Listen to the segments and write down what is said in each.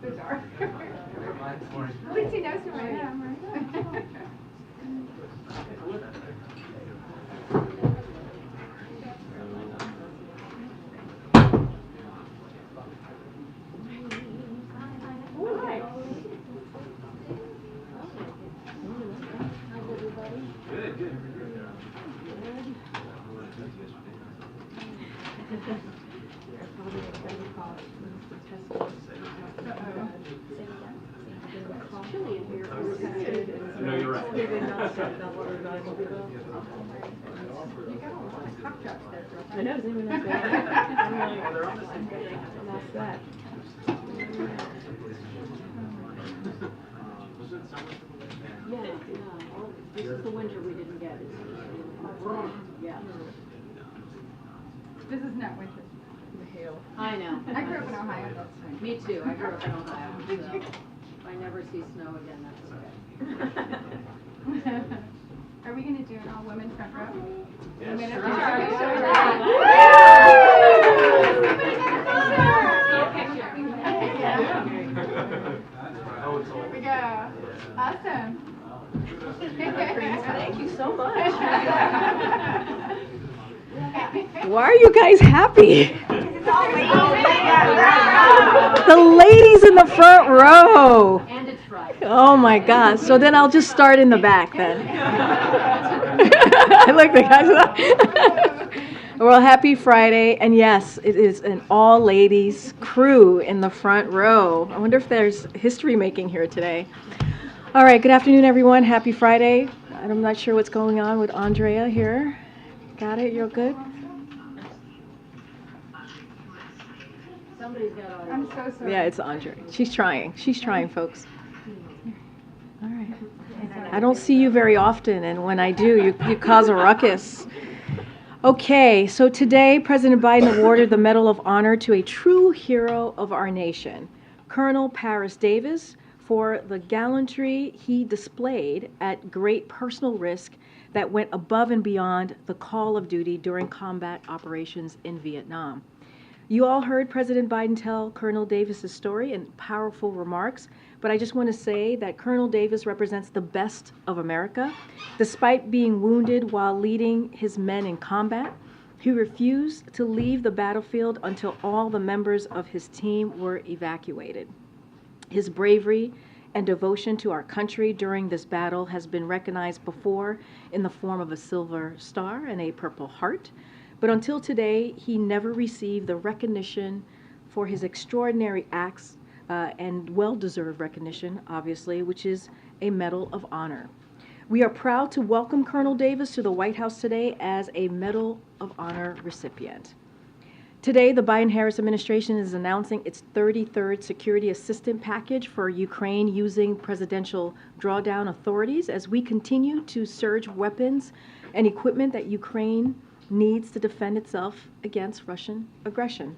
Bizarre. At least he knows who I am, right? No, you're right. You got a lot of cock drops there, girl. I know, it's even like that. I'm like, that's that. Yeah, yeah. Oh, this is the winter we didn't get. Yeah. This is not winter. I know. I grew up in Ohio, that's fine. Me too. I grew up in Ohio, so if I never see snow again, that's okay. Are we going to do an all-women front row? Yes. Women Sure. Here we go. Awesome. Thank you so much. Why are you guys happy? The ladies in the front row. And it's Friday. Oh my gosh. So then I'll just start in the back then. I like the guys. Well, happy Friday. And yes, it is an all ladies crew in the front row. I wonder if there's history making here today. All right. Good afternoon, everyone. Happy Friday. I'm not sure what's going on with Andrea here. Got it? You're good? Somebody's got all I'm so sorry. Yeah, it's Andre. She's trying. She's trying, folks. All right. I don't see you very often, and when I do, you cause a ruckus. Okay, so today, President Biden awarded the Medal of Honor to a true hero of our nation, Colonel Paris Davis, for the gallantry he displayed at great personal risk that went above and beyond the call of duty during combat operations in Vietnam. You all heard President Biden tell Colonel Davis's story in powerful remarks, but I just want to say that Colonel Davis represents the best of America. Despite being wounded while leading his men in combat, he refused to leave the battlefield until all the members of his team were evacuated. His bravery and devotion to our country during this battle has been recognized before in the form of a Silver Star and a Purple Heart. But until today, he never received the recognition for his extraordinary acts and well-deserved recognition, obviously, which is a Medal of Honor. We are proud to welcome Colonel Davis to the White House today as a Medal of Honor recipient. Today, the Biden-Harris administration is announcing its 33rd Security Assistance Package for Ukraine using presidential drawdown authorities as we continue to surge weapons and equipment that Ukraine needs to defend itself against Russian aggression.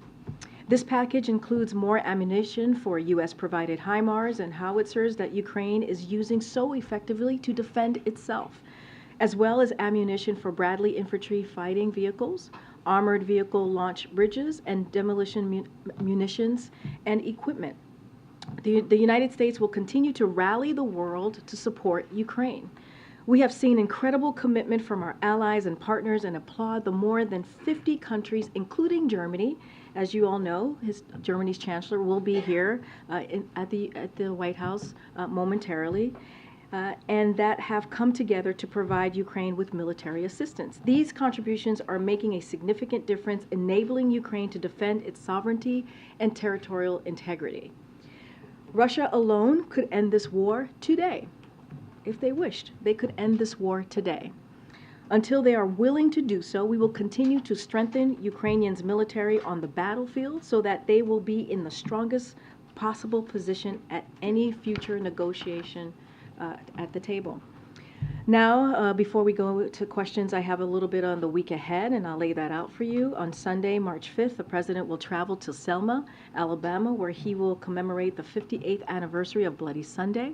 This package includes more ammunition for U.S.-provided HIMARS and howitzers that Ukraine is using so effectively to defend itself, as well as ammunition for Bradley infantry fighting vehicles, armored vehicle launch bridges, and demolition munitions and equipment. The United States will continue to rally the world to support Ukraine. We have seen incredible commitment from our allies and partners and applaud the more than 50 countries, including Germany. As you all know, Germany's chancellor will be here at the White House momentarily, and that have come together to provide Ukraine with military assistance. These contributions are making a significant difference, enabling Ukraine to defend its sovereignty and territorial integrity. Russia alone could end this war today. If they wished, they could end this war today. Until they are willing to do so, we will continue to strengthen Ukrainians' military on the battlefield so that they will be in the strongest possible position at any future negotiation at the table. Now, before we go to questions, I have a little bit on the week ahead, and I'll lay that out for you. On Sunday, March 5th, the President will travel to Selma, Alabama, where he will commemorate the 58th anniversary of Bloody Sunday.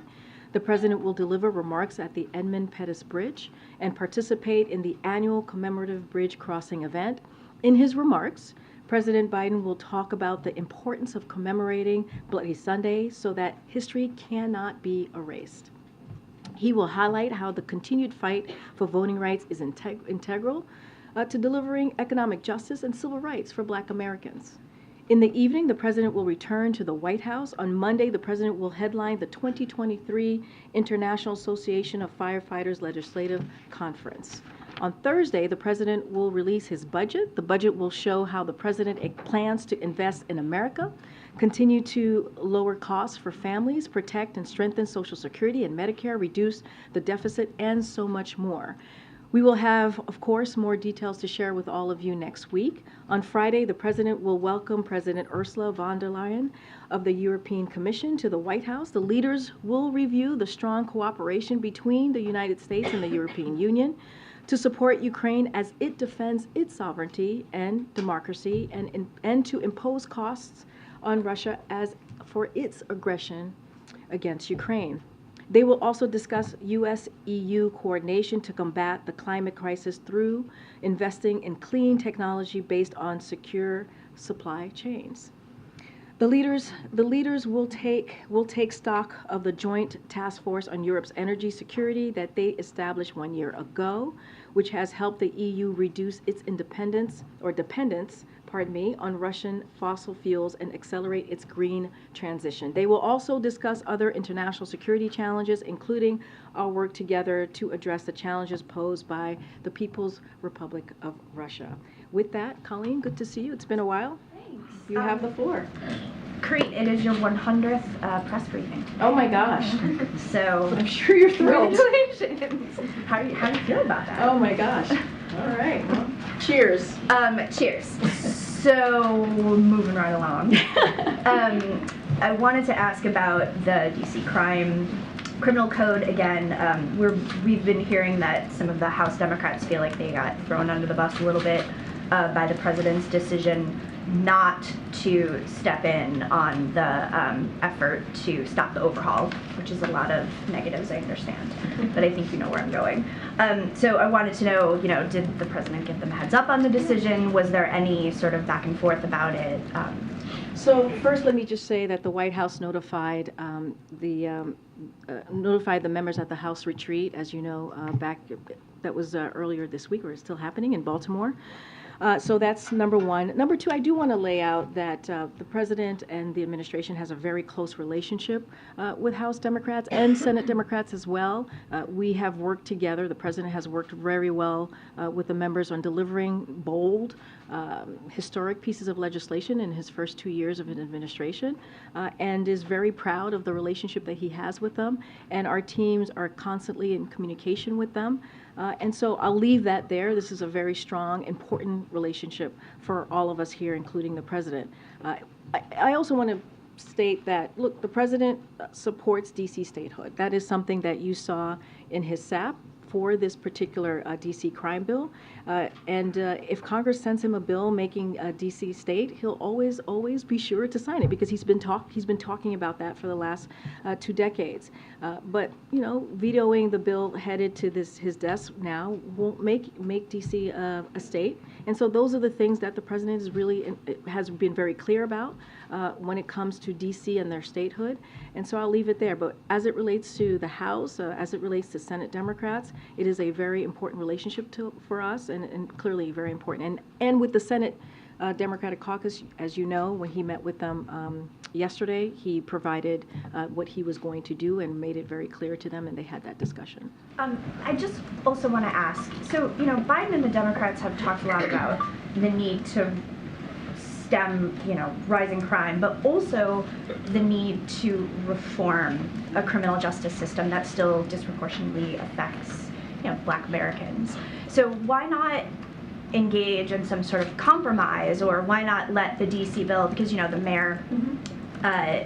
the President will deliver remarks at the Edmund Pettus Bridge and participate in the annual commemorative bridge crossing event. In his remarks, President Biden will talk about the importance of commemorating Bloody Sunday so that history cannot be erased. He will highlight how the continued fight for voting rights is integral to delivering economic justice and civil rights for Black Americans. In the evening, the President will return to the White House. On Monday, the President will headline the 2023 International Association of Firefighters Legislative Conference. On Thursday, the President will release his budget. The budget will show how the President plans to invest in America, continue to lower costs for families, protect and strengthen Social Security and Medicare, reduce the deficit, and so much more. We will have, of course, more details to share with all of you next week. On Friday, the President will welcome President Ursula von der Leyen of the European Commission to the White House. The leaders will review the strong cooperation between the United States and the European Union to support Ukraine as it defends its sovereignty and democracy, and to impose costs on Russia as for its aggression against Ukraine. They will also discuss U.S.-EU coordination to combat the climate crisis through investing in clean technology based on secure supply chains. The leaders will take stock of the Joint Task Force on Europe's Energy Security that they established 1 year ago, which has helped the EU reduce its dependence on Russian fossil fuels and accelerate its green transition. They will also discuss other international security challenges, including our work together to address the challenges posed by the People's Republic of Russia. With that, Colleen, good to see you. It's been a while. Thanks. You have the floor. Karine, it is your 100th press briefing. Oh my gosh. So I'm sure you're thrilled. congratulations. How do you feel about that? Oh my gosh. All right. Well, cheers. Cheers. So moving right along. I wanted to ask about the DC criminal code again. We've been hearing that some of the House Democrats feel like they got thrown under the bus a little bit by the president's decision not to step in on the effort to stop the overhaul, which is a lot of negatives, I understand, but I think you know where I'm going. So I wanted to know, did the president give them a heads up on the decision? Was there any sort of back and forth about it? So first, let me just say that the White House notified the members at the House retreat, as you know, that was earlier this week, or it's still happening in Baltimore. So that's number one. Number two, I do want to lay out that the president and the administration has a very close relationship with House Democrats and Senate Democrats as well. We have worked together. The president has worked very well with the members on delivering bold, historic pieces of legislation in his first 2 years of an administration, and is very proud of the relationship that he has with them. And our teams are constantly in communication with them. And so I'll leave that there. This is a very strong, important relationship for all of us here, including the president. I also want to state that, look, the president supports DC statehood. That is something that you saw in his SAP for this particular DC crime bill. And if Congress sends him a bill making DC state, he'll always be sure to sign it, because he's been talking about that for the last 2 decades. But vetoing the bill headed to his desk now won't make DC a state. And so those are the things that the president has been very clear about when it comes to DC and their statehood. And so I'll leave it there. But as it relates to the House, as it relates to Senate Democrats, it is a very important relationship for us, and clearly very important. And with the Senate Democratic Caucus, as you know, when he met with them yesterday, he provided what he was going to do and made it very clear to them, and they had that discussion. I just also want to ask, so, Biden and the Democrats have talked a lot about the need to stem, rising crime, but also the need to reform a criminal justice system that still disproportionately affects, Black Americans. So why not engage in some sort of compromise, or why not let the DC bill, because, the mayor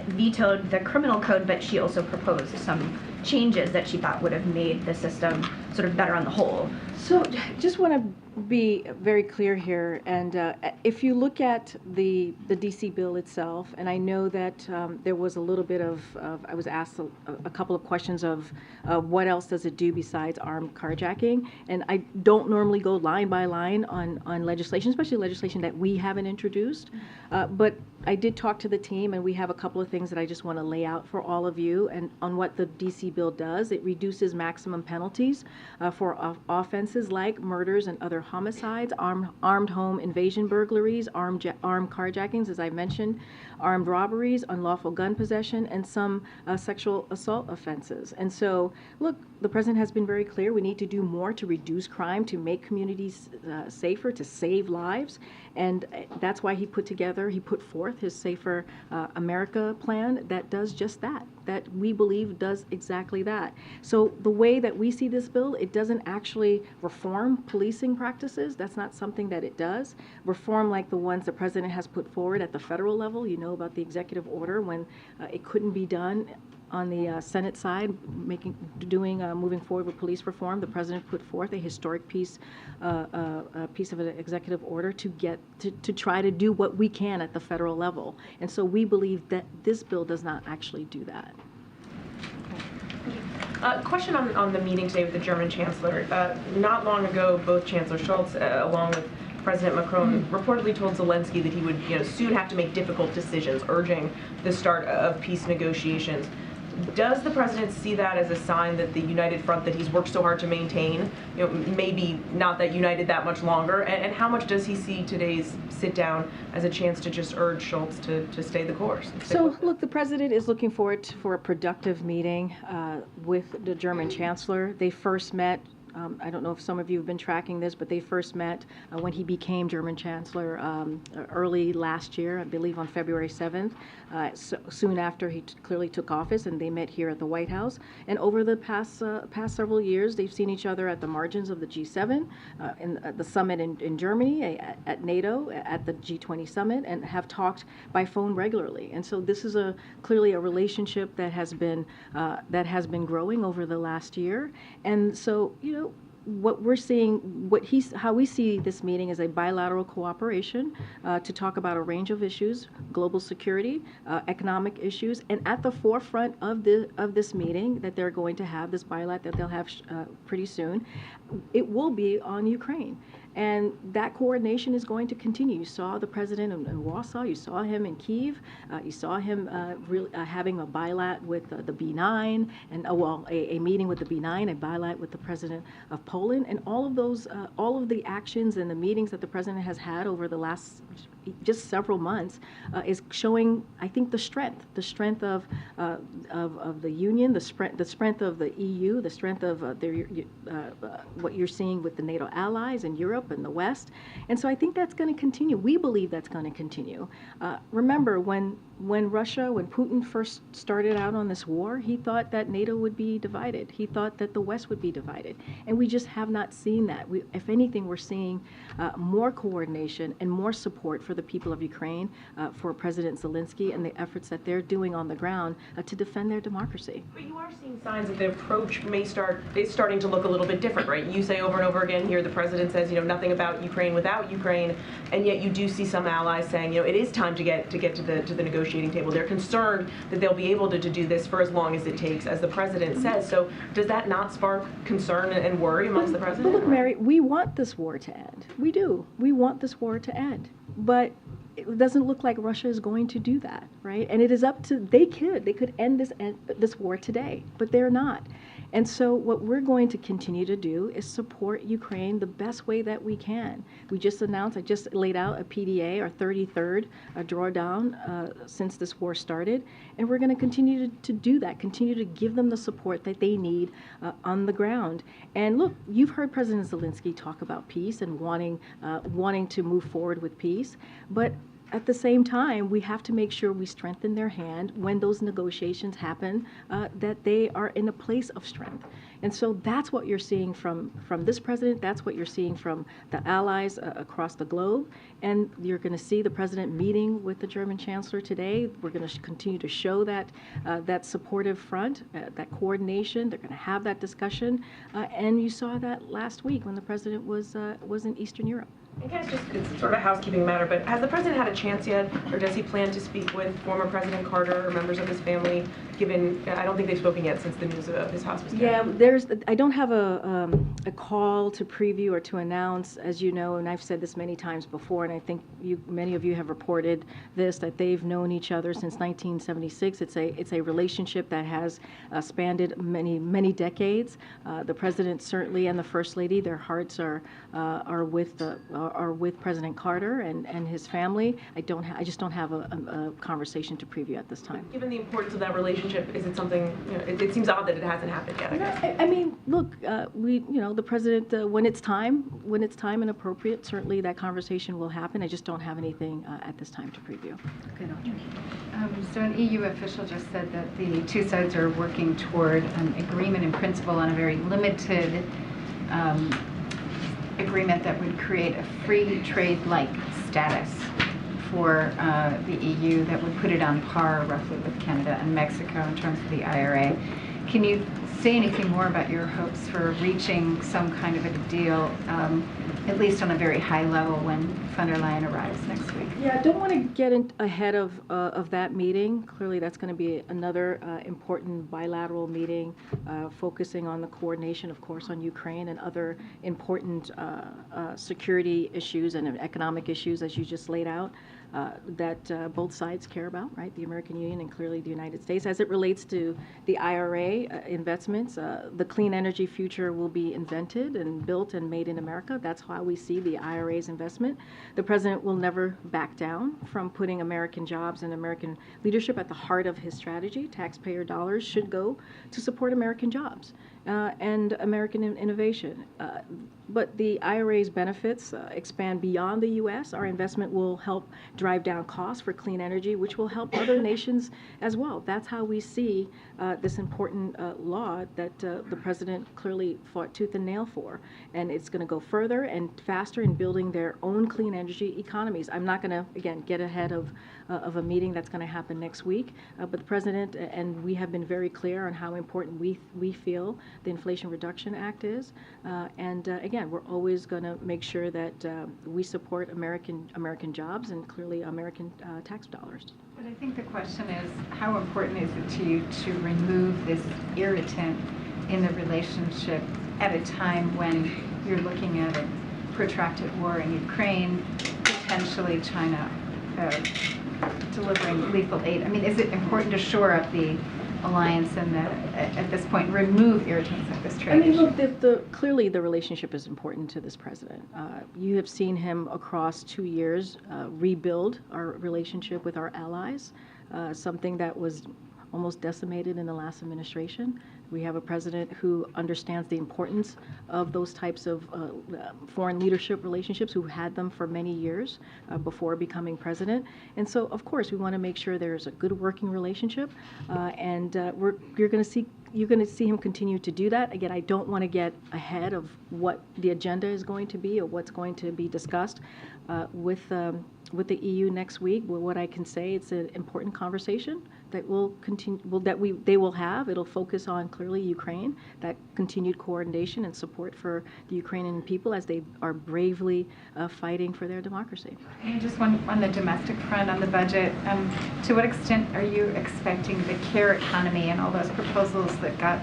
vetoed the criminal code, but she also proposed some changes that she thought would have made the system sort of better on the whole. So just want to be very clear here, and if you look at the DC bill itself, and I know that there was a little bit of I was asked a couple of questions of what else does it do besides armed carjacking, and I don't normally go line by line on legislation, especially legislation that we haven't introduced, but I did talk to the team, and we have a couple of things that I just want to lay out for all of you and on what the DC bill does. It reduces maximum penalties for offenses like murders and other homicides, armed home invasion burglaries, armed carjackings, as I mentioned, armed robberies, unlawful gun possession, and some sexual assault offenses. And so, look, the president has been very clear. We need to do more to reduce crime, to make communities safer, to save lives. And that's why he put forth his Safer America plan that does just that we believe does exactly that. So the way that we see this bill, it doesn't actually reform policing practices. That's not something that it does. Reform like the ones the president has put forward at the federal level, you know about the executive order when it couldn't be done on the Senate side, moving forward with police reform. The president put forth a historic piece of an executive order to try to do what we can at the federal level. And so we believe that this bill does not actually do that. Question on the meeting today with the German Chancellor. Not long ago, both Chancellor Scholz, along with President Macron, reportedly told Zelensky that he would soon have to make difficult decisions, urging the start of peace negotiations. Does the president see that as a sign that the united front that he's worked so hard to maintain, maybe not that united that much longer? And how much does he see today's sit down as a chance to just urge Scholz to stay the course? So, look, the president is looking forward for a productive meeting with the German Chancellor. They first met. I don't know if some of you have been tracking this, but they first met when he became German Chancellor early last year, I believe on February 7th, soon after he clearly took office, and they met here at the White House. And over the past several years, they've seen each other at the margins of the G7, at the summit in Germany, at NATO, at the G20 summit, and have talked by phone regularly. And so this is clearly a relationship that has been growing over the last year. And so, what we're seeing, how we see this meeting is a bilateral cooperation to talk about a range of issues, global security, economic issues, and at the forefront of this meeting that they're going to have, this bilat that they'll have pretty soon, it will be on Ukraine. And that coordination is going to continue. You saw the president in Warsaw. You saw him in Kyiv. You saw him having a bilat with the B9, and a meeting with the B9, a bilat with the president of Poland, and all of the actions and the meetings that the president has had over the last just several months is showing, I think, the strength of the Union, the strength of the EU, the strength of what you're seeing with the NATO allies in Europe and the West. And so I think that's going to continue. We believe that's going to continue. Remember, when Putin first started out on this war, he thought that NATO would be divided. He thought that the West would be divided. And we just have not seen that. If anything, we're seeing more coordination and more support for the people of Ukraine, for President Zelensky and the efforts that they're doing on the ground to defend their democracy. But you are seeing signs that the approach is starting to look a little bit different, right? You say over and over again here, the president says, nothing about Ukraine without Ukraine, and yet you do see some allies saying, it is time to get to the negotiating table. They're concerned that they'll be able to do this for as long as it takes, as the president says. So does that not spark concern and worry amongst the president? But look, Mary, we want this war to end. We do. We want this war to end. But it doesn't look like Russia is going to do that, right? And it is up to, they could end this war today, but they're not. And so what we're going to continue to do is support Ukraine the best way that we can. I just laid out a PDA, our 33rd drawdown since this war started, and we're going to continue to do that, continue to give them the support that they need on the ground. And look, you've heard President Zelensky talk about peace and wanting to move forward with peace, but at the same time, we have to make sure we strengthen their hand when those negotiations happen, that they are in a place of strength. And so that's what you're seeing from this president. That's what you're seeing from the allies across the globe. And you're going to see the president meeting with the German chancellor today. We're going to continue to show that that supportive front, that coordination. They're going to have that discussion. And you saw that last week when the president was in Eastern Europe. I guess just, it's sort of a housekeeping matter, but has the president had a chance yet, or does he plan to speak with former President Carter or members of his family, given, I don't think they've spoken yet since the news of his hospice care? Yeah, I don't have a call to preview or to announce, as you know, and I've said this many times before, and I think many of you have reported this, that they've known each other since 1976. It's a relationship that has spanned many decades. The president certainly and the first lady, their hearts are with President Carter and his family. I just don't have a conversation to preview at this time. Given the importance of that relationship, is it something, it seems odd that it hasn't happened yet, I guess. I mean, look, the president, when it's time and appropriate, certainly that conversation will happen. I just don't have anything at this time to preview. Okay, Audrey. So an EU official just said that the two sides are working toward an agreement in principle on a very limited agreement that would create a free trade-like status for the EU that would put it on par roughly with Canada and Mexico in terms of the IRA. Can you say anything more about your hopes for reaching some kind of a deal, at least on a very high level, when von der Leyen arrives next week? Yeah, I don't want to get ahead of that meeting. Clearly, that's going to be another important bilateral meeting focusing on the coordination, of course, on Ukraine and other important security issues and economic issues, as you just laid out, that both sides care about, right? The American Union and clearly the United States. As it relates to the IRA investments, the clean energy future will be invented and built and made in America. That's how we see the IRA's investment. The president will never back down from putting American jobs and American leadership at the heart of his strategy. Taxpayer dollars should go to support American jobs and American innovation. But the IRA's benefits expand beyond the U.S. Our investment will help drive down costs for clean energy, which will help other nations as well. That's how we see this important law that the president clearly fought tooth and nail for. And it's going to go further and faster in building their own clean energy economies. I'm not going to, again, get ahead of a meeting that's going to happen next week. But the president and we have been very clear on how important we feel the Inflation Reduction Act is. Again, we're always going to make sure that we support American jobs and clearly American tax dollars. But I think the question is, how important is it to you to remove this irritant in the relationship at a time when you're looking at a protracted war in Ukraine, potentially China delivering lethal aid? I mean, is it important to shore up the alliance and at this point remove irritants at this trade issue? Look, clearly the relationship is important to this president. You have seen him across 2 years rebuild our relationship with our allies, something that was almost decimated in the last administration. We have a president who understands the importance of those types of foreign leadership relationships, who had them for many years before becoming president. And so, of course, we want to make sure there's a good working relationship, you're going to see him continue to do that. Again, I don't want to get ahead of what the agenda is going to be or what's going to be discussed with the EU next week. But what I can say, it's an important conversation that will continue. They will have. It'll focus on clearly Ukraine, that continued coordination and support for the Ukrainian people as they are bravely fighting for their democracy. And just one on the domestic front, on the budget, to what extent are you expecting the care economy and all those proposals that got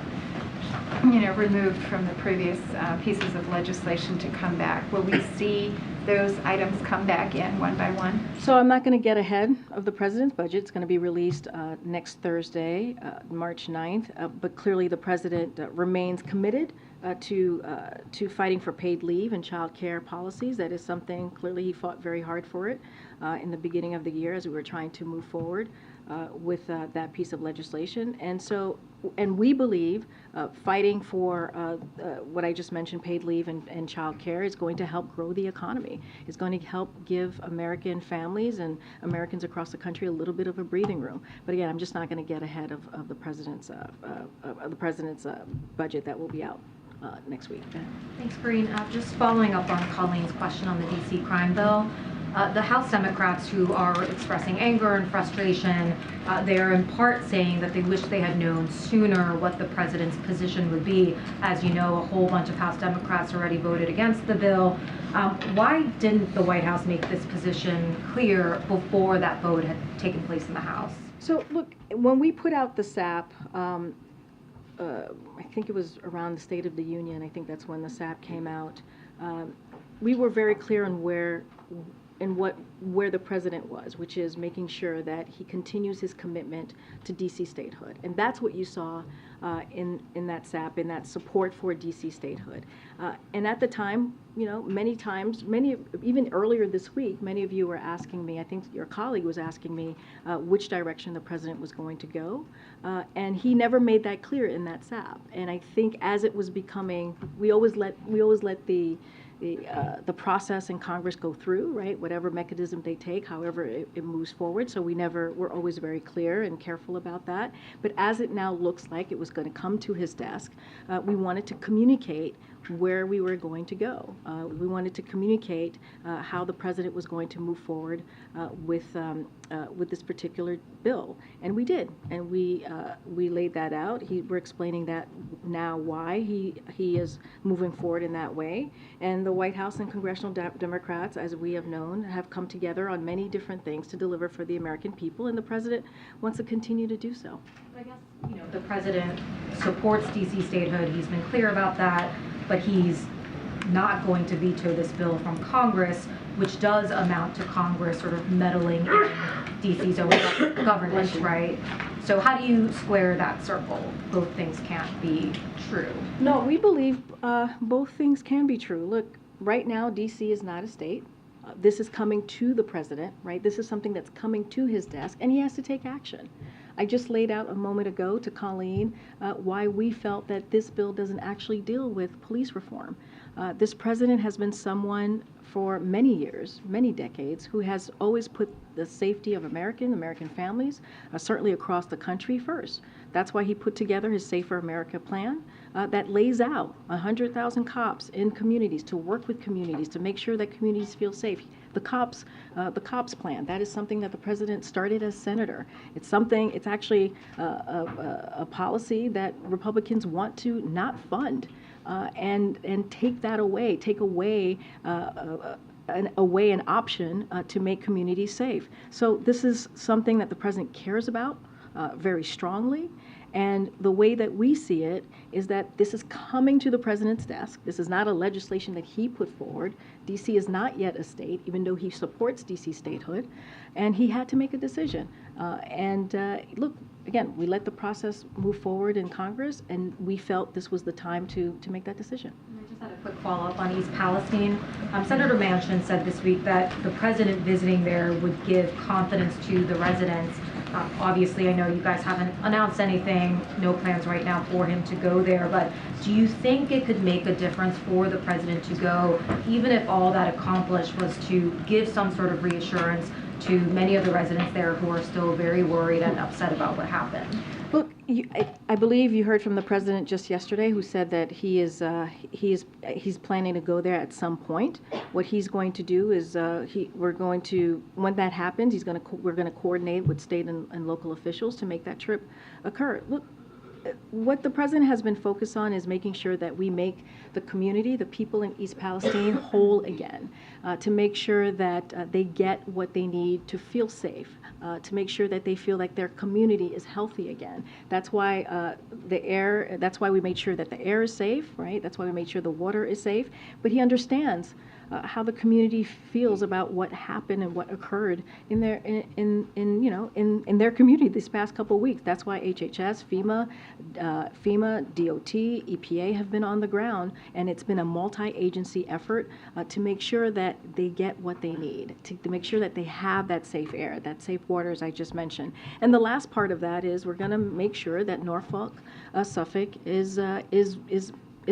removed from the previous pieces of legislation to come back? Will we see those items come back in one by one? So I'm not going to get ahead of the president's budget. It's going to be released next Thursday, March 9th. But clearly the president remains committed to fighting for paid leave and child care policies. That is something, clearly he fought very hard for it in the beginning of the year as we were trying to move forward. with that piece of legislation. And so, and we believe fighting for what I just mentioned, paid leave and child care, is going to help grow the economy. It's going to help give American families and Americans across the country a little bit of a breathing room. But again, I'm just not going to get ahead of the president's budget that will be out next week. Thanks, Karine. Just following up on Colleen's question on the DC crime bill, the House Democrats who are expressing anger and frustration, they are in part saying that they wish they had known sooner what the president's position would be. As you know, a whole bunch of House Democrats already voted against the bill. Why didn't the White House make this position clear before that vote had taken place in the House? So look, when we put out the SAP, I think it was around the State of the Union, I think that's when the SAP came out, we were very clear on where the president was, which is making sure that he continues his commitment to DC statehood. And that's what you saw in that SAP, in that support for DC statehood. And at the time, you know, many times, even earlier this week, many of you were asking me, I think your colleague was asking me which direction the president was going to go. And he never made that clear in that SAP. And I think as it was becoming, we always let the process in Congress go through, right? Whatever mechanism they take, however it moves forward. So we're always very clear and careful about that. But as it now looks like it was going to come to his desk, we wanted to communicate where we were going to go. We wanted to communicate how the president was going to move forward with this particular bill, and we did, and we laid that out. We're explaining that now why he is moving forward in that way, and the White House and congressional Democrats, as we have known, have come together on many different things to deliver for the American people, and the president wants to continue to do so. I guess, you know, the president supports DC statehood. He's been clear about that, but he's not going to veto this bill from Congress, which does amount to Congress sort of meddling in DC's own governance, right? So how do you square that circle? Both things can't be true. No, we believe both things can be true. Look, right now, DC is not a state. This is coming to the president, right? This is something that's coming to his desk, and he has to take action. I just laid out a moment ago to Colleen why we felt that this bill doesn't actually deal with police reform. This president has been someone for many years, many decades, who has always put the safety of American families, certainly across the country, first. That's why he put together his Safer America plan that lays out 100,000 cops in communities to work with communities to make sure that communities feel safe. The cops plan, that is something that the president started as senator. It's actually a policy that Republicans want to not fund and take away an option to make communities safe. So this is something that the president cares about very strongly. And the way that we see it is that this is coming to the president's desk. This is not a legislation that he put forward. DC is not yet a state, even though he supports DC statehood. And he had to make a decision. Look, again, we let the process move forward in Congress, and we felt this was the time to make that decision. I just had a quick follow-up on East Palestine. Senator Manchin said this week that the president visiting there would give confidence to the residents. Obviously, I know you guys haven't announced anything, no plans right now for him to go there, but do you think it could make a difference for the president to go, even if all that accomplished was to give some sort of reassurance to many of the residents there who are still very worried and upset about what happened? Look, I believe you heard from the president just yesterday, who said that he's planning to go there at some point. What he's going to do is when that happens, we're going to coordinate with state and local officials to make that trip occur. Look, what the president has been focused on is making sure that we make the community, the people in East Palestine, whole again, to make sure that they get what they need to feel safe, to make sure that they feel like their community is healthy again. That's why that's why we made sure that the air is safe, right? That's why we made sure the water is safe. But he understands how the community feels about what happened and what occurred in their in their community these past couple of weeks. That's why HHS, FEMA, DOT, EPA have been on the ground, and it's been a multi-agency effort to make sure that they get what they need, to make sure that they have that safe air, that safe water, as I just mentioned. And the last part of that is we're going to make sure that Norfolk, Suffolk is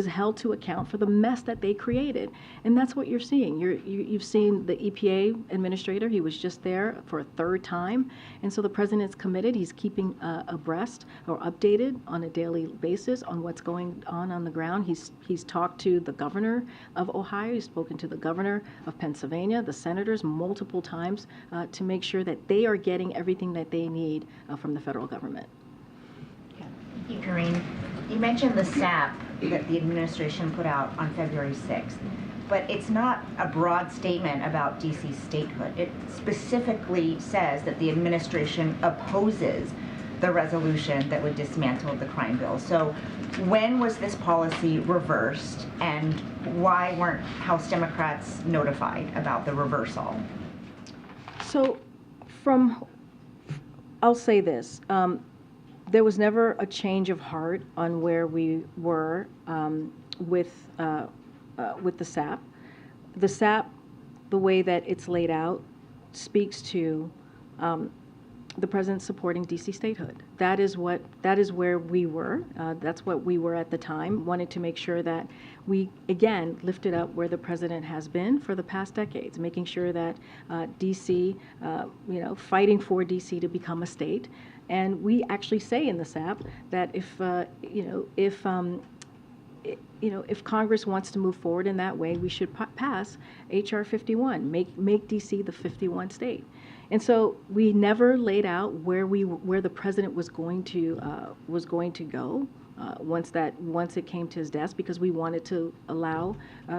held to account for the mess that they created. And that's what you're seeing. You've seen the EPA administrator. He was just there for a third time. And so the president's committed. He's keeping abreast or updated on a daily basis on what's going on the ground. He's talked to the governor of Ohio. He's spoken to the governor of Pennsylvania, the senators multiple times to make sure that they are getting everything that they need from the federal government. Thank you, Karine. You mentioned the SAP that the administration put out on February 6th, but it's not a broad statement about DC statehood. It specifically says that the administration opposes the resolution that would dismantle the crime bill. So when was this policy reversed, and why weren't House Democrats notified about the reversal? So I'll say this. There was never a change of heart on where we were with the SAP. The SAP, the way that it's laid out, speaks to the president supporting DC statehood. That is where we were. That's what we were at the time. Wanted to make sure that we again lifted up where the president has been for the past decades, making sure that DC, fighting for DC to become a state. And we actually say in the SAP that if Congress wants to move forward in that way, we should pass H.R. 51, make DC the 51 state. And so we never laid out where the president was going to go once it came to his desk, because we wanted to allow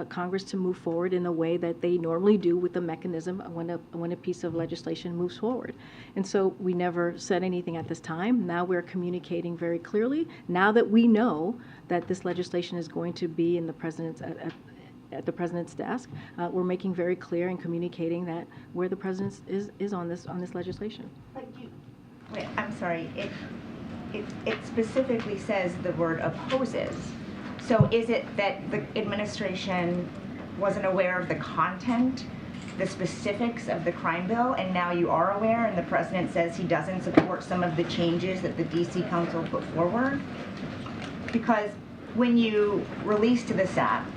Congress to move forward in the way that they normally do with the mechanism when a piece of legislation moves forward. And so we never said anything at this time. Now we're communicating very clearly. Now that we know that this legislation is going to be in the president's at the president's desk, we're making very clear and communicating that where the president is on this legislation. Wait, I'm sorry. It specifically says the word opposes. So is it that the administration wasn't aware of the content, the specifics of the crime bill, and now you are aware, and the president says he doesn't support some of the changes that the DC Council put forward? Because when you released the SAP,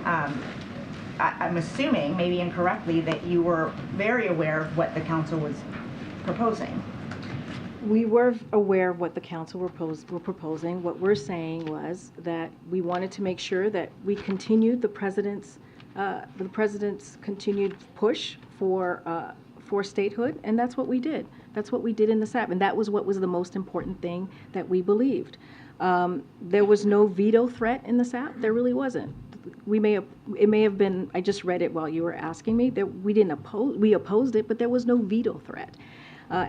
I'm assuming, maybe incorrectly, that you were very aware of what the council was proposing. We were aware of what the council were proposing. What we're saying was that we wanted to make sure that we continued the president's continued push for statehood, and that's what we did. That's what we did in the SAP, and that was what was the most important thing that we believed. There was no veto threat in the SAP. There really wasn't. It may have been. I just read it while you were asking me. We opposed it, but there was no veto threat.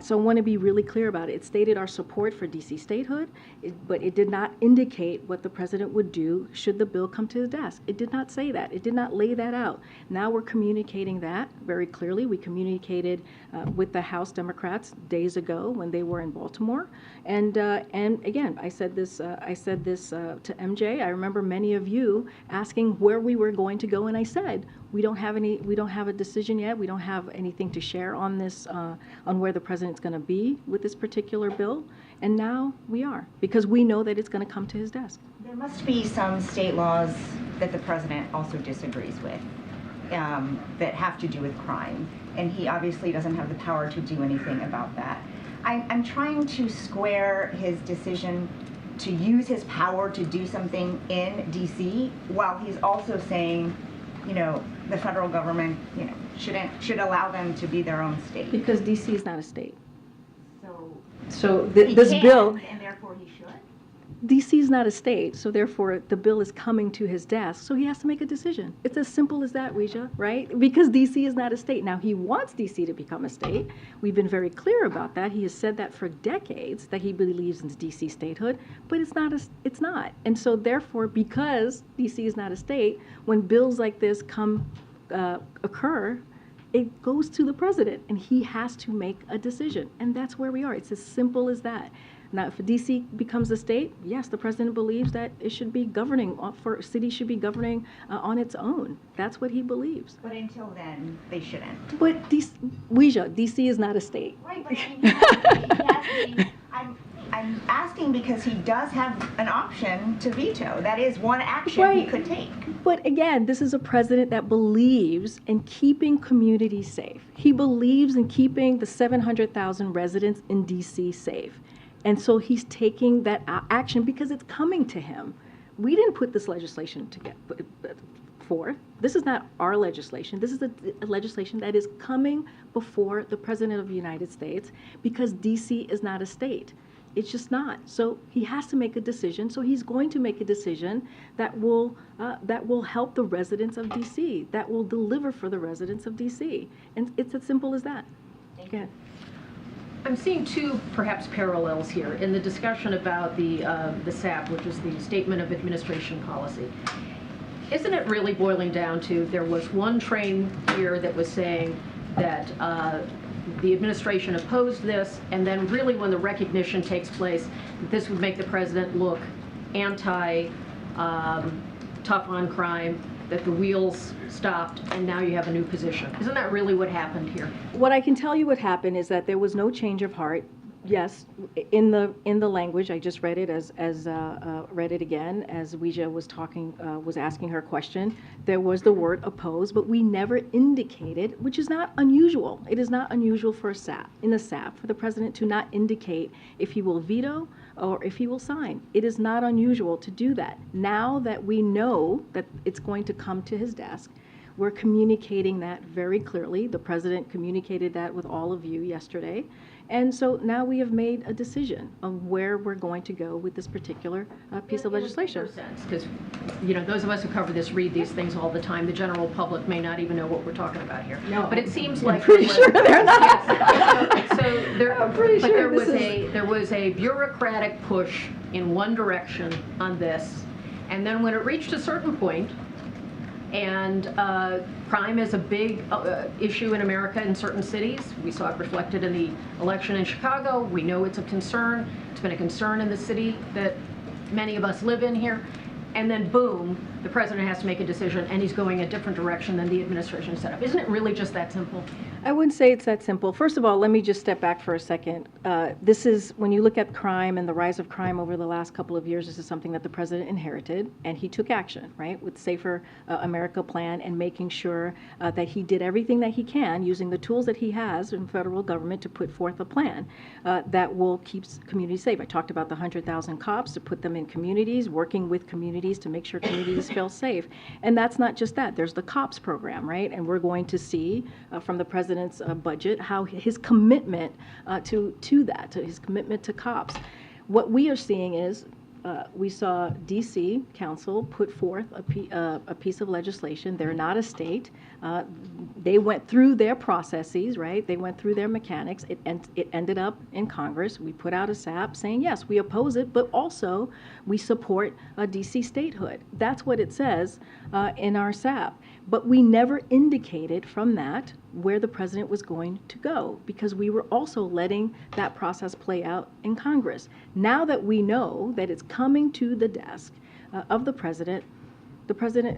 So I want to be really clear about it. It stated our support for DC statehood, but it did not indicate what the president would do should the bill come to his desk. It did not say that. It did not lay that out. Now we're communicating that very clearly. We communicated with the House Democrats days ago when they were in Baltimore, and again, I said this to MJ. I remember many of you asking where we were going to go, and I said we don't have a decision yet. We don't have anything to share on this, on where the president's going to be with this particular bill, and now we are, because we know that it's going to come to his desk. There must be some state laws that the president also disagrees with that have to do with crime, and he obviously doesn't have the power to do anything about that. I'm trying to square his decision to use his power to do something in DC while he's also saying, the federal government, should allow them to be their own state. Because DC is not a state. So this bill, and therefore he should? DC is not a state, so therefore the bill is coming to his desk, so he has to make a decision. It's as simple as that, Weija, right? Because DC is not a state. Now, he wants DC to become a state. We've been very clear about that. He has said that for decades, that he believes in DC statehood, but it's not. And so therefore, because DC is not a state, when bills like this come occur, it goes to the president, and he has to make a decision. And that's where we are. It's as simple as that. Now, if DC becomes a state, yes, the president believes that it should be governing, for city should be governing on its own. That's what he believes. But until then, they shouldn't. But DC is not a state. Right, but I mean, I'm asking because he does have an option to veto. That is one action he could take. But again, this is a president that believes in keeping communities safe. He believes in keeping the 700,000 residents in DC safe. And so he's taking that action because it's coming to him. We didn't put this legislation forth. This is not our legislation. This is a legislation that is coming before the President of the United States because DC is not a state. It's just not. So he has to make a decision. So he's going to make a decision that will help the residents of DC, that will deliver for the residents of DC. And it's as simple as that. Thank you. I'm seeing two perhaps parallels here in the discussion about the SAP, which is the Statement of Administration Policy. Isn't it really boiling down to there was one train here that was saying that the administration opposed this, and then really when the recognition takes place, that this would make the president look anti-tough on crime, that the wheels stopped, and now you have a new position. Isn't that really what happened here? What I can tell you what happened is that there was no change of heart. Yes, in the language, I just read it read it again as Weijia was asking her question. There was the word oppose, but we never indicated, which is not unusual. It is not unusual for a SAP for the president to not indicate if he will veto or if he will sign. It is not unusual to do that. Now that we know that it's going to come to his desk, we're communicating that very clearly. The president communicated that with all of you yesterday. And so now we have made a decision of where we're going to go with this particular piece of legislation. Because, you know, those of us who cover this read these things all the time. The general public may not even know what we're talking about here. No. But it seems like I'm pretty sure they're not. Yes. So there, I'm pretty but sure there was a bureaucratic push in one direction on this, and then when it reached a certain point, and crime is a big issue in America in certain cities. We saw it reflected in the election in Chicago. We know it's a concern. It's been a concern in the city that many of us live in here. And then boom, the president has to make a decision, and he's going a different direction than the administration set up. Isn't it really just that simple? I wouldn't say it's that simple. First of all, let me just step back for a second. This is, when you look at crime and the rise of crime over the last couple of years, this is something that the president inherited, and he took action, right, with Safer America plan and making sure that he did everything that he can using the tools that he has in federal government to put forth a plan that will keep communities safe. I talked about the 100,000 cops to put them in communities, working with communities to make sure communities feel safe. And that's not just that. There's the COPS program, right? And we're going to see from the president's budget how his commitment to that, to his commitment to COPS. What we are seeing is we saw DC Council put forth a piece of legislation. They're not a state. They went through their processes, right? They went through their mechanics. It ended up in Congress. We put out a SAP saying, yes, we oppose it, but also we support DC statehood. That's what it says in our SAP. But we never indicated from that where the president was going to go because we were also letting that process play out in Congress. Now that we know that it's coming to the desk of the president,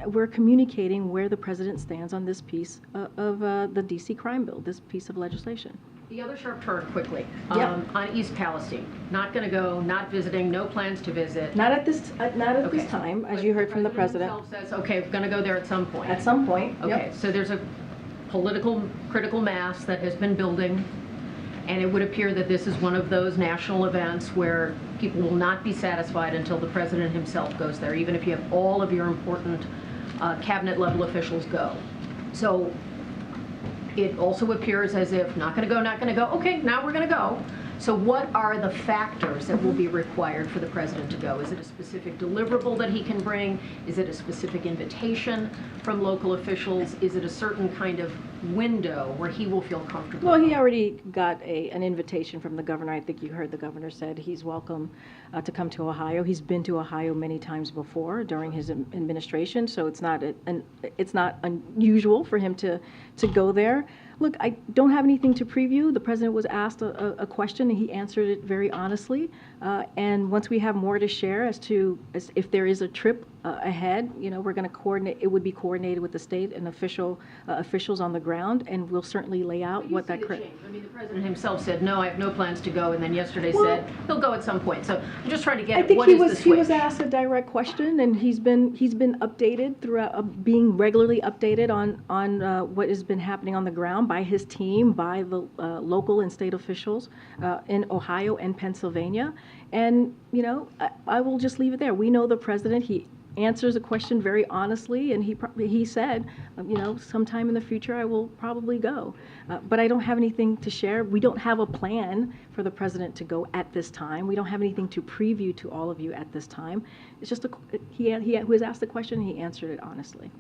we're communicating where the president stands on this piece of the DC crime bill, this piece of legislation. The other sharp turn quickly, Yep. on East Palestine. Not going to go, not visiting, no plans to visit. Not at this Okay. time, as But you heard from the president. himself says, okay, we're going to go there at some point. At some point, Okay, yep. so there's a political critical mass that has been building, and it would appear that this is one of those national events where people will not be satisfied until the president himself goes there, even if you have all of your important cabinet level officials go. So it also appears as if not going to go, not going to go. Okay, now we're going to go. So what are the factors that will be required for the president to go? Is it a specific deliverable that he can bring? Is it a specific invitation from local officials? Is it a certain kind of window where he will feel comfortable? Well, he already got an invitation from the governor. I think you heard the governor said he's welcome to come to Ohio. He's been to Ohio many times before during his administration, so it's not unusual for him to go there. Look, I don't have anything to preview. The president was asked a question, and he answered it very honestly. And once we have more to share as if there is a trip ahead, we're going to coordinate. It would be coordinated with the state and officials on the ground, and we'll certainly lay out what that. I mean, the president himself said, "No, I have no plans to go," and then yesterday said he'll go at some point. So I'm just trying to get. I think what he is was the switch? he was asked a direct question, and he's been updated throughout, being regularly updated on what has been happening on the ground by his team, by the local and state officials in Ohio and Pennsylvania. And I will just leave it there. We know the president. He answers a question very honestly, and he said, sometime in the future I will probably go. But I don't have anything to share. We don't have a plan for the president to go at this time. We don't have anything to preview to all of you at this time. It's just he was asked the question, and he answered it honestly.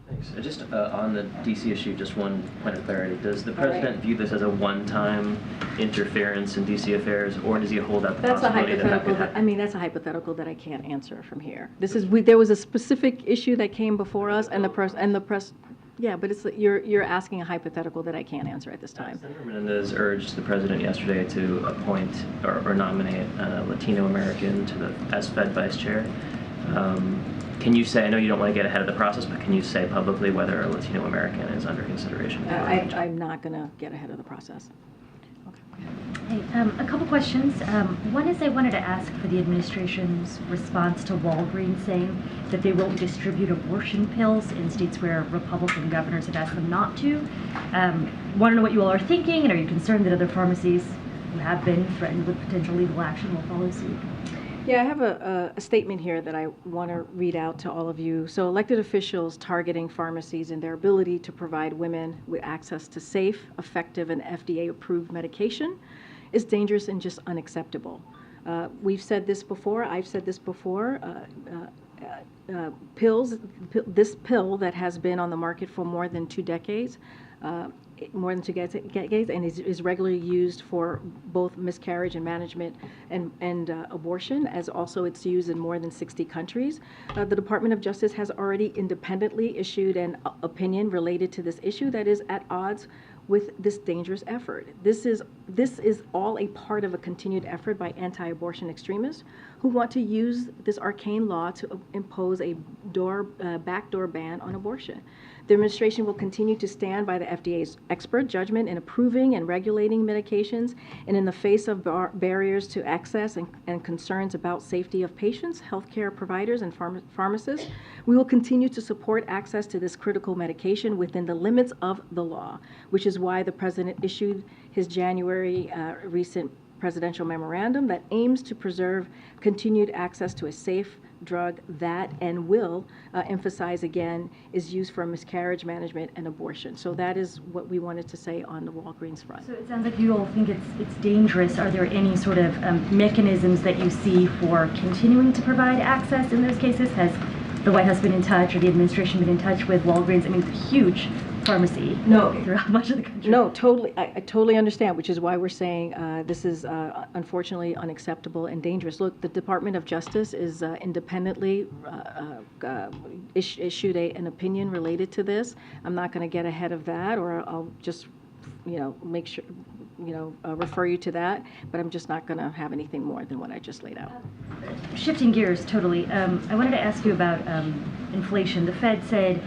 Thanks. Just on the DC issue, just one point of clarity. Does the president view this as a one-time interference in DC affairs, or does he hold out the possibility that could happen? That's a hypothetical that I can't answer from here. There was a specific issue that came before us, and the press. Yeah, but you're asking a hypothetical that I can't answer at this time. Senator Menendez urged the president yesterday to appoint or nominate a Latino American as Fed vice chair. Can you say, I know you don't want to get ahead of the process, but can you say publicly whether a Latino American is under consideration? I'm not going to get ahead of the process. Hey, a couple questions. One is I wanted to ask for the administration's response to Walgreens saying that they won't distribute abortion pills in states where Republican governors have asked them not to. Want to know what you all are thinking, and are you concerned that other pharmacies who have been threatened with potential legal action will follow suit? Yeah, I have a statement here that I want to read out to all of you. So elected officials targeting pharmacies and their ability to provide women with access to safe, effective, and FDA-approved medication is dangerous and just unacceptable. We've said this before. I've said this before. This pill that has been on the market for more than 2 decades, and is regularly used for both miscarriage and management and abortion, as also it's used in more than 60 countries. The Department of Justice has already independently issued an opinion related to this issue that is at odds with this dangerous effort. This is all a part of a continued effort by anti-abortion extremists who want to use this arcane law to impose a backdoor ban on abortion. The administration will continue to stand by the FDA's expert judgment in approving and regulating medications, and in the face of barriers to access and concerns about safety of patients, healthcare providers, and pharmacists, we will continue to support access to this critical medication within the limits of the law, which is why the president issued his January recent presidential memorandum that aims to preserve continued access to a safe drug that, and will emphasize again, is used for miscarriage management and abortion. So that is what we wanted to say on the Walgreens front. So it sounds like you all think it's dangerous. Are there any sort of mechanisms that you see for continuing to provide access in those cases? Has the White House been in touch, or the administration been in touch with Walgreens? I mean, it's a huge pharmacy throughout much of the country. No, totally. I totally understand, which is why we're saying this is unfortunately unacceptable and dangerous. Look, the Department of Justice is independently issued an opinion related to this. I'm not going to get ahead of that, or I'll just, make sure, refer you to that, but I'm just not going to have anything more than what I just laid out. Shifting gears totally, I wanted to ask you about inflation. The Fed said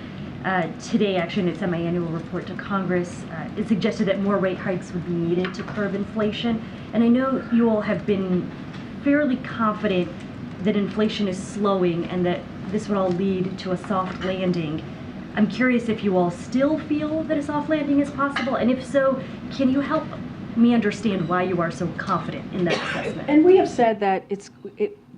today, actually, in its semi-annual report to Congress, it suggested that more rate hikes would be needed to curb inflation. And I know you all have been fairly confident that inflation is slowing and that this would all lead to a soft landing. I'm curious if you all still feel that a soft landing is possible, and if so, can you help me understand why you are so confident in that assessment? And we have said that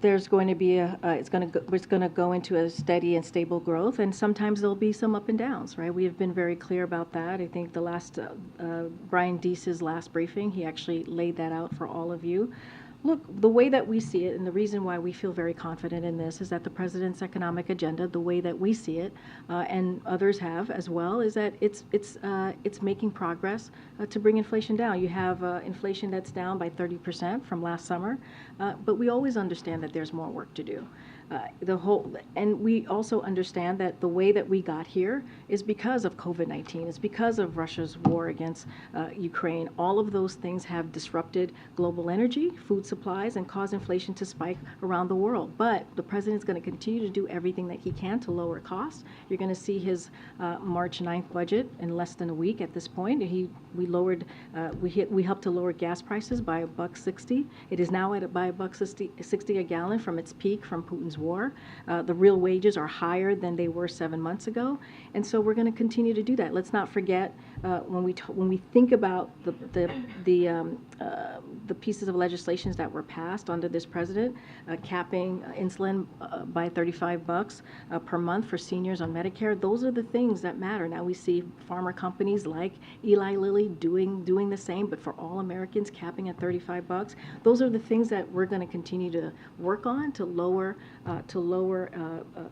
there's going to be it's going to go into a steady and stable growth, and sometimes there'll be some up and downs, right? We have been very clear about that. I think the last Brian Deese's last briefing, he actually laid that out for all of you. Look, the way that we see it, and the reason why we feel very confident in this, is that the president's economic agenda, the way that we see it, and others have as well, is that it's making progress to bring inflation down. You have inflation that's down by 30% from last summer, but we always understand that there's more work to do. And we also understand that the way that we got here is because of COVID-19. It's because of Russia's war against Ukraine. All of those things have disrupted global energy, food supplies, and caused inflation to spike around the world. But the president's going to continue to do everything that he can to lower costs. You're going to see his March 9th budget in less than a week at this point. We helped to lower gas prices by $1.60. It is now by $1.60 a gallon from its peak from Putin's war. The real wages are higher than they were 7 months ago, and so we're going to continue to do that. Let's not forget when we think about the pieces of legislation that were passed under this president, capping insulin by $35 per month for seniors on Medicare. Those are the things that matter. Now we see pharma companies like Eli Lilly doing the same, but for all Americans, capping at $35. Those are the things that we're going to continue to work on to lower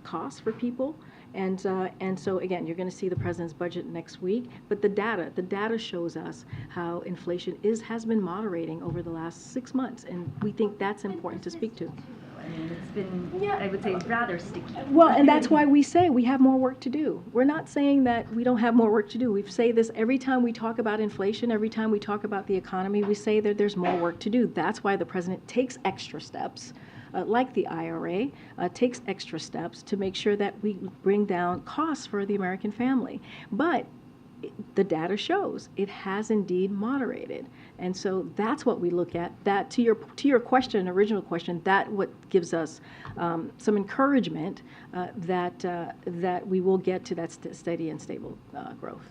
costs for people. And so again, you're going to see the president's budget next week. But the data shows us how inflation has been moderating over the last 6 months, and we think that's important to speak to. I mean, it's been, I would say, rather sticky. Well, and that's why we say we have more work to do. We're not saying that we don't have more work to do. We say this every time we talk about inflation, every time we talk about the economy, we say that there's more work to do. That's why the president takes extra steps. Like the IRA, takes extra steps to make sure that we bring down costs for the American family. But the data shows it has indeed moderated, and so that's what we look at. That to your question, original question, that what gives us some encouragement that we will get to that steady and stable growth.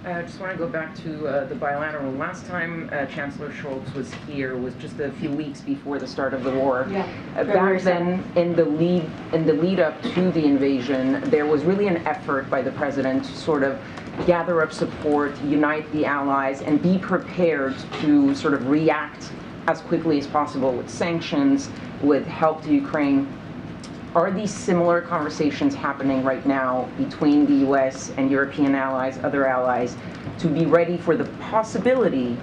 I just want to go back to the bilateral. Last time Chancellor Scholz was here was just a few weeks before the start of the war. Yeah. Back then, in the lead up to the invasion, there was really an effort by the president to sort of gather up support, unite the allies, and be prepared to sort of react as quickly as possible with sanctions, with help to Ukraine. Are these similar conversations happening right now between the U.S. and European allies, other allies, to be ready for the possibility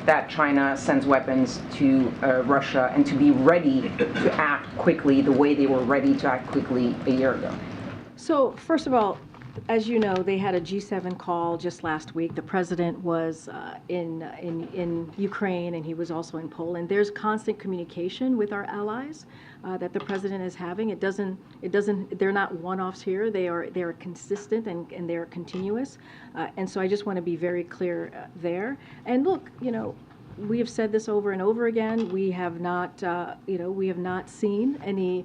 that China sends weapons to Russia, and to be ready to act quickly the way they were ready to act quickly a year ago? So, first of all, as you know, they had a G7 call just last week. The president was in Ukraine, and he was also in Poland. There's constant communication with our allies that the president is having. They're not one-offs here. They are consistent and they are continuous. And so I just want to be very clear there. And look, we have said this over and over again. We have not seen any.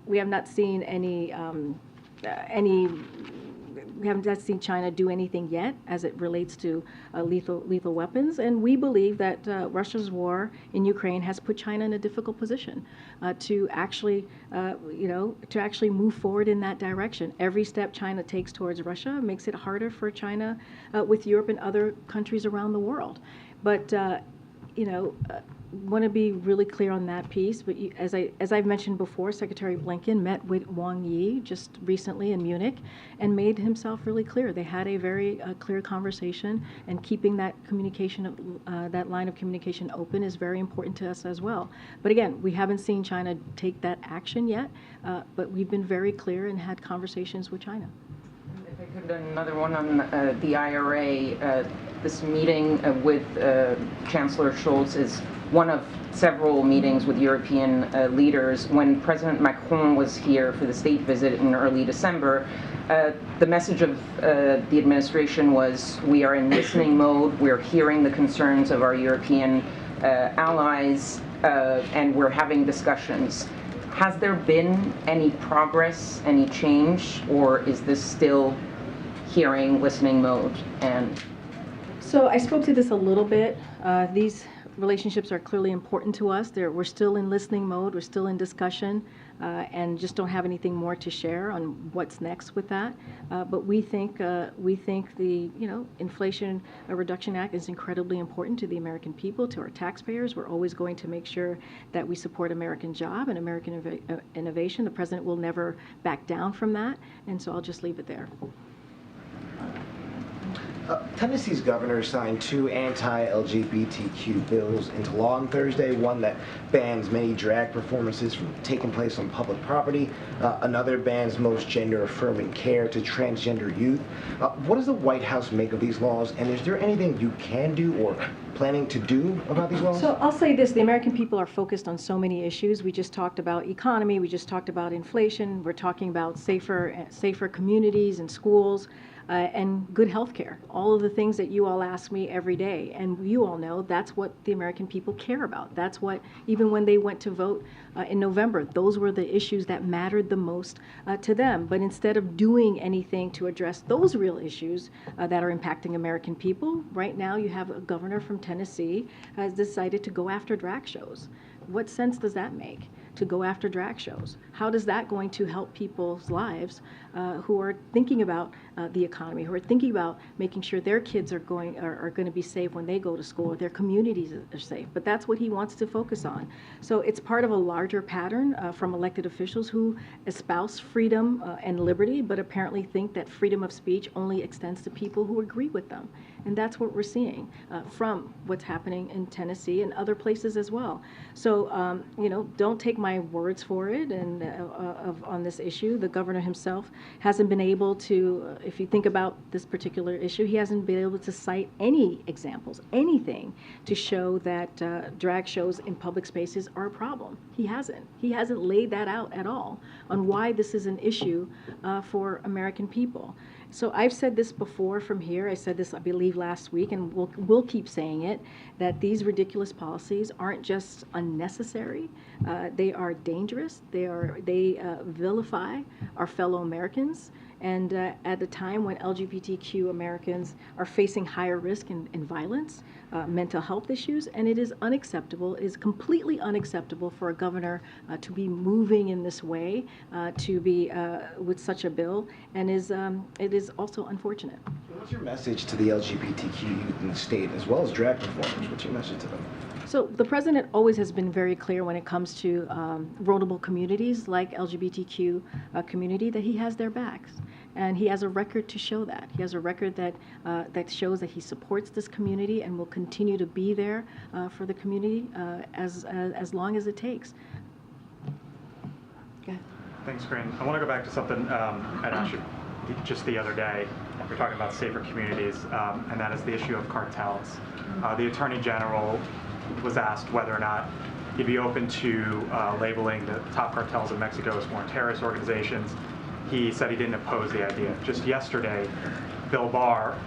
We haven't seen China do anything yet as it relates to lethal weapons, and we believe that Russia's war in Ukraine has put China in a difficult position to actually move forward in that direction. Every step China takes towards Russia makes it harder for China with Europe and other countries around the world. But want to be really clear on that piece, but as I've mentioned before, Secretary Blinken met with Wang Yi just recently in Munich and made himself really clear. They had a very clear conversation, and keeping that communication, that line of communication open is very important to us as well. But again, we haven't seen China take that action yet, but we've been very clear and had conversations with China. If I could, another one on the IRA. This meeting with Chancellor Scholz is one of several meetings with European leaders. When President Macron was here for the state visit in early December, the message of the administration was, we are in listening mode, we're hearing the concerns of our European allies, and we're having discussions. Has there been any progress, any change, or is this still hearing, listening mode? And so I spoke to this a little bit. relationships are clearly important to us. We're still in listening mode. We're still in discussion, and just don't have anything more to share on what's next with that. But we think the Inflation Reduction Act is incredibly important to the American people, to our taxpayers. We're always going to make sure that we support American job and American innovation. The president will never back down from that, and so I'll just leave it there. Tennessee's governor signed 2 anti-LGBTQ bills into law on Thursday, one that bans many drag performances from taking place on public property. Another bans most gender-affirming care to transgender youth. What does the White House make of these laws, and is there anything you can do or planning to do about these laws? So I'll say this, the American people are focused on so many issues. We just talked about economy, we just talked about inflation, we're talking about safer communities and schools. And good health care, all of the things that you all ask me every day. And you all know that's what the American people care about. That's what, even when they went to vote in November, those were the issues that mattered the most to them. But instead of doing anything to address those real issues that are impacting American people, right now you have a governor from Tennessee has decided to go after drag shows. What sense does that make? To go after drag shows? How is that going to help people's lives who are thinking about the economy, who are thinking about making sure their kids are going to be safe when they go to school, or their communities are safe? But that's what he wants to focus on. So it's part of a larger pattern from elected officials who espouse freedom and liberty, but apparently think that freedom of speech only extends to people who agree with them. And that's what we're seeing from what's happening in Tennessee and other places as well. So, don't take my words for it. And on this issue, the governor himself hasn't been able to, if you think about this particular issue, he hasn't been able to cite any examples, anything to show that drag shows in public spaces are a problem. He hasn't. He hasn't laid that out at all on why this is an issue for American people. So I've said this before from here. I said this, I believe, last week, and we'll keep saying it, that these ridiculous policies aren't just unnecessary. They are dangerous. They vilify our fellow Americans. And at a time when LGBTQ Americans are facing higher risk in violence, mental health issues, and it is unacceptable, it is completely unacceptable for a governor to be moving in this way, to be with such a bill, and it is also unfortunate. What's your message to the LGBTQ youth in the state, as well as drag performers? What's your message to them? So the president always has been very clear when it comes to vulnerable communities like LGBTQ community, that he has their backs. And he has a record to show that. He has a record that shows that he supports this community and will continue to be there for the community as long as it takes. Go ahead. Thanks, Karine. I want to go back to something I'd asked you just the other day. We're talking about safer communities, and that is the issue of cartels. The Attorney General was asked whether or not he'd be open to labeling the top cartels in Mexico as foreign terrorist organizations. He said he didn't oppose the idea. Just yesterday, Bill Barr,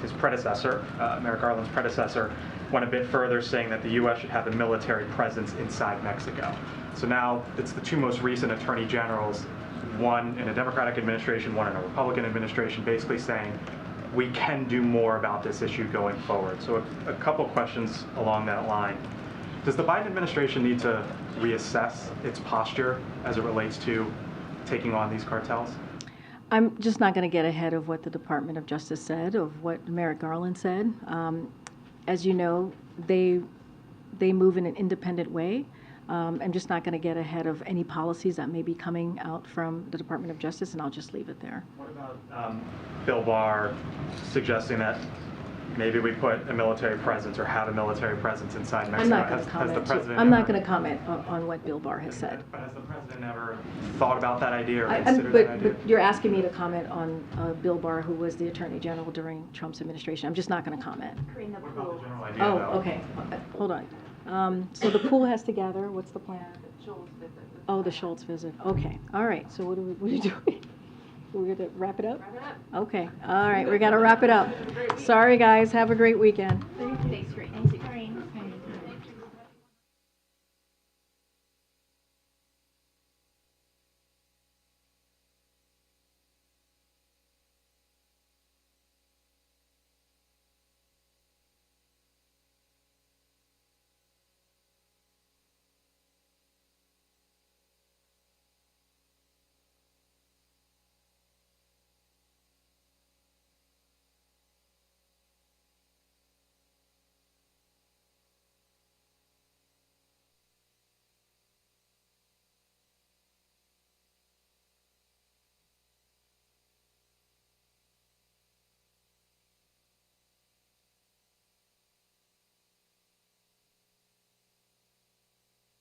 his predecessor, Merrick Garland's predecessor, went a bit further, saying that the U.S. should have a military presence inside Mexico. So now it's the two most recent attorney generals, one in a Democratic administration, one in a Republican administration, basically saying we can do more about this issue going forward. So a couple questions along that line. Does the Biden administration need to reassess its posture as it relates to taking on these cartels? I'm just not going to get ahead of what the Department of Justice said, of what Merrick Garland said. As you know, they move in an independent way. I'm just not going to get ahead of any policies that may be coming out from the Department of Justice, and I'll just leave it there. What about Bill Barr suggesting that maybe we put a military presence or have a military presence inside Mexico? I'm not going to comment. I'm not going to comment on what Bill Barr has said. But has the president ever thought about that idea or considered that idea? But you're asking me to comment on Bill Barr, who was the Attorney General during Trump's administration. I'm just not going to comment. What about the general idea, Oh, though? okay. Hold on. So the pool has to gather. What's the plan? Oh, the Schultz visit. Okay. All right. So what are you doing? We're going to wrap it up? Wrap it up. Okay. All right. We got to wrap it up. Sorry, guys. Have a great weekend. Thanks, Karine.